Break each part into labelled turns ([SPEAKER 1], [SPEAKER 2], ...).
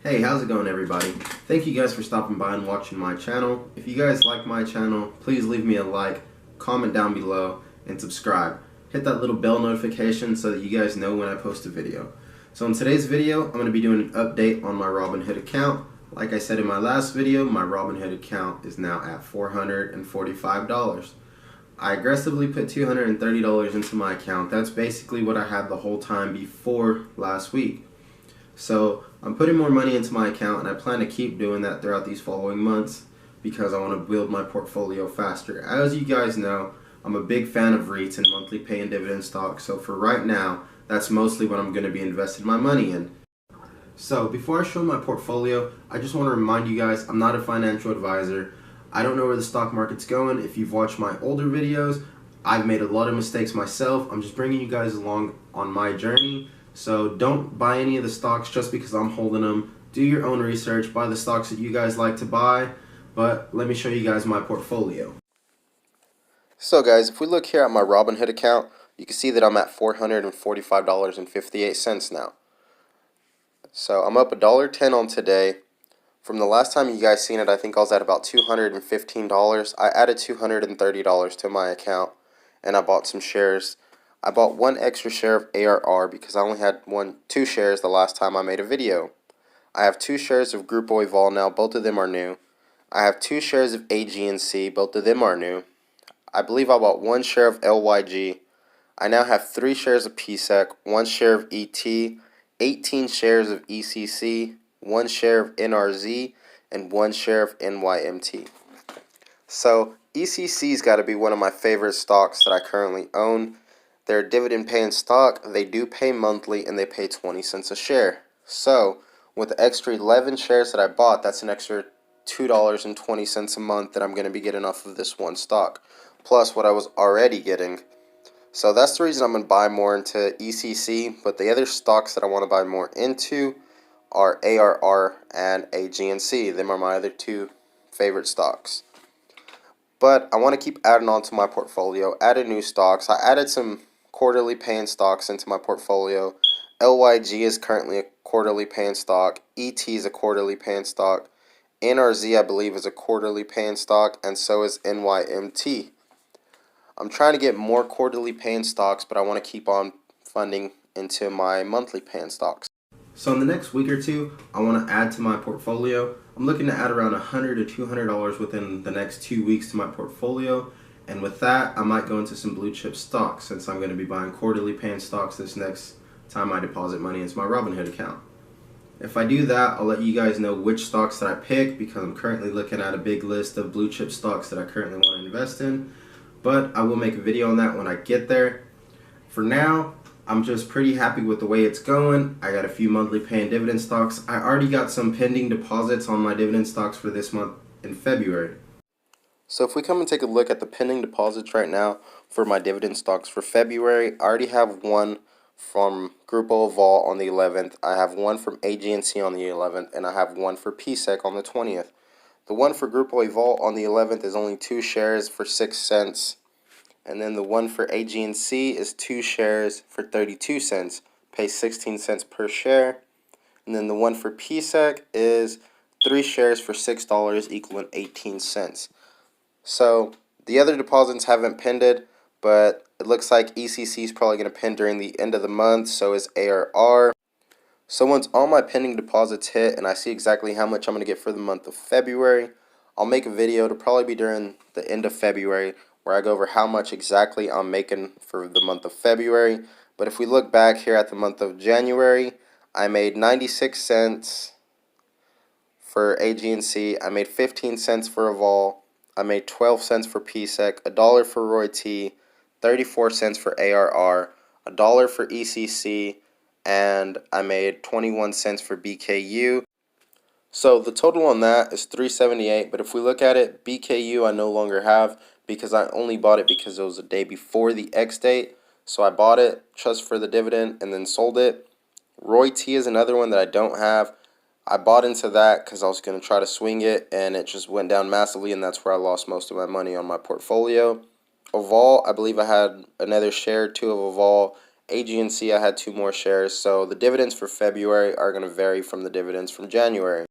[SPEAKER 1] Hey, how's it going, everybody? Thank you guys for stopping by and watching my channel. If you guys like my channel, please leave me a like, comment down below, and subscribe. Hit that little bell notification so that you guys know when I post a video. So in today's video, I'm going to be doing an update on my Robinhood account. Like I said in my last video, my Robinhood account is now at $445. I aggressively put $230 into my account. That's basically what I had the whole time before last week. So I'm putting more money into my account, and I plan to keep doing that throughout these following months because I want to build my portfolio faster. As you guys know, I'm a big fan of REITs and monthly pay and dividend stocks, so for right now, that's mostly what I'm going to be investing my money in. So before I show my portfolio, I just want to remind you guys, I'm not a financial advisor. I don't know where the stock market's going. If you've watched my older videos, I've made a lot of mistakes myself. I'm just bringing you guys along on my journey. So don't buy any of the stocks just because I'm holding them. Do your own research, buy the stocks that you guys like to buy, but let me show you guys my portfolio. So guys, if we look here at my Robinhood account, you can see that I'm at $445.58 now. So I'm up $1.10 on today. From the last time you guys seen it, I think I was at about $215. I added $230 to my account, and I bought some shares. I bought one extra share of ARR because I only had two shares the last time I made a video. I have 2 shares of Grupo Eval now, both of them are new. I have 2 shares of AG&C, both of them are new. I believe I bought 1 share of LYG. I now have 3 shares of PSEC, 1 share of ET, 18 shares of ECC, 1 share of NRZ, and 1 share of NYMT. So ECC's got to be one of my favorite stocks that I currently own. They're a dividend paying stock. They do pay monthly, and they pay 20 cents a share. So with the extra 11 shares that I bought, that's an extra $2.20 a month that I'm going to be getting off of this one stock, plus what I was already getting. So that's the reason I'm going to buy more into ECC, but the other stocks that I want to buy more into are ARR and AG&C. Them are my other 2 favorite stocks. But I want to keep adding on to my portfolio, added new stocks. I added some quarterly paying stocks into my portfolio. LYG is currently a quarterly paying stock. ET is a quarterly paying stock. NRZ, I believe, is a quarterly paying stock, and so is NYMT. I'm trying to get more quarterly paying stocks, but I want to keep on funding into my monthly paying stocks. So in the next week or two, I want to add to my portfolio. I'm looking to add around $100 to $200 within the next 2 weeks to my portfolio. And with that, I might go into some blue chip stocks since I'm going to be buying quarterly paying stocks this next time I deposit money into my Robinhood account. If I do that, I'll let you guys know which stocks that I pick because I'm currently looking at a big list of blue chip stocks that I currently want to invest in. But I will make a video on that when I get there. For now, I'm just pretty happy with the way it's going. I got a few monthly paying dividend stocks. I already got some pending deposits on my dividend stocks for this month in February. So if we come and take a look at the pending deposits right now for my dividend stocks for February, I already have one from Grupo Eval on the 11th. I have one from AG&C on the 11th, and I have one for PSEC on the 20th. The one for Grupo Eval on the 11th is only 2 shares for 6 cents. And then the one for AG&C is 2 shares for 32 cents, pays 16 cents per share. And then the one for PSEC is 3 shares for $6, equaling 18 cents. So the other deposits haven't pended, but it looks like ECC is probably going to pend during the end of the month, so is ARR. So once all my pending deposits hit and I see exactly how much I'm going to get for the month of February, I'll make a video. It'll probably be during the end of February where I go over how much exactly I'm making for the month of February. But if we look back here at the month of January, I made 96 cents for AG&C, I made 15 cents for Eval, I made 12 cents for PSEC, $1 for Roy T, 34 cents for ARR, $1 for ECC, and I made 21 cents for BKU. So the total on that is $378, but if we look at it, BKU I no longer have because I only bought it because it was a day before the X date. So I bought it just for the dividend and then sold it. Roy T is another one that I don't have. I bought into that because I was going to try to swing it, and it just went down massively, and that's where I lost most of my money on my portfolio. Eval, I believe I had another share or 2 of Eval, AG&C, I had 2 more shares. So the dividends for February are going to vary from the dividends from January.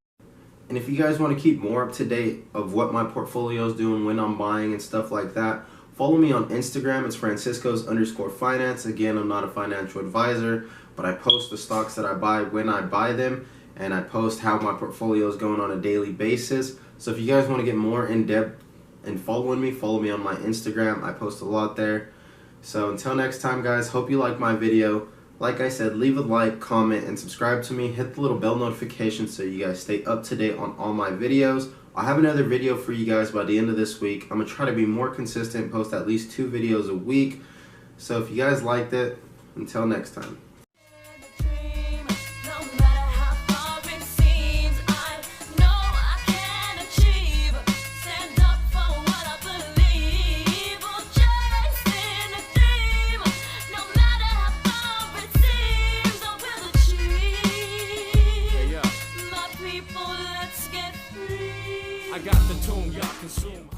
[SPEAKER 1] And if you guys want to keep more up to date of what my portfolio is doing, when I'm buying and stuff like that, follow me on Instagram. It's Franciscos_finance. Again, I'm not a financial advisor, but I post the stocks that I buy when I buy them, and I post how my portfolio is going on a daily basis. So if you guys want to get more in depth and following me, follow me on my Instagram. I post a lot there. So until next time, guys, hope you like my video. Like I said, leave a like, comment, and subscribe to me. Hit the little bell notification so you guys stay up to date on all my videos. I'll have another video for you guys by the end of this week. I'm going to try to be more consistent, post at least 2 videos a week. So if you guys liked it, until next time.
[SPEAKER 2] I got the tune y'all consume.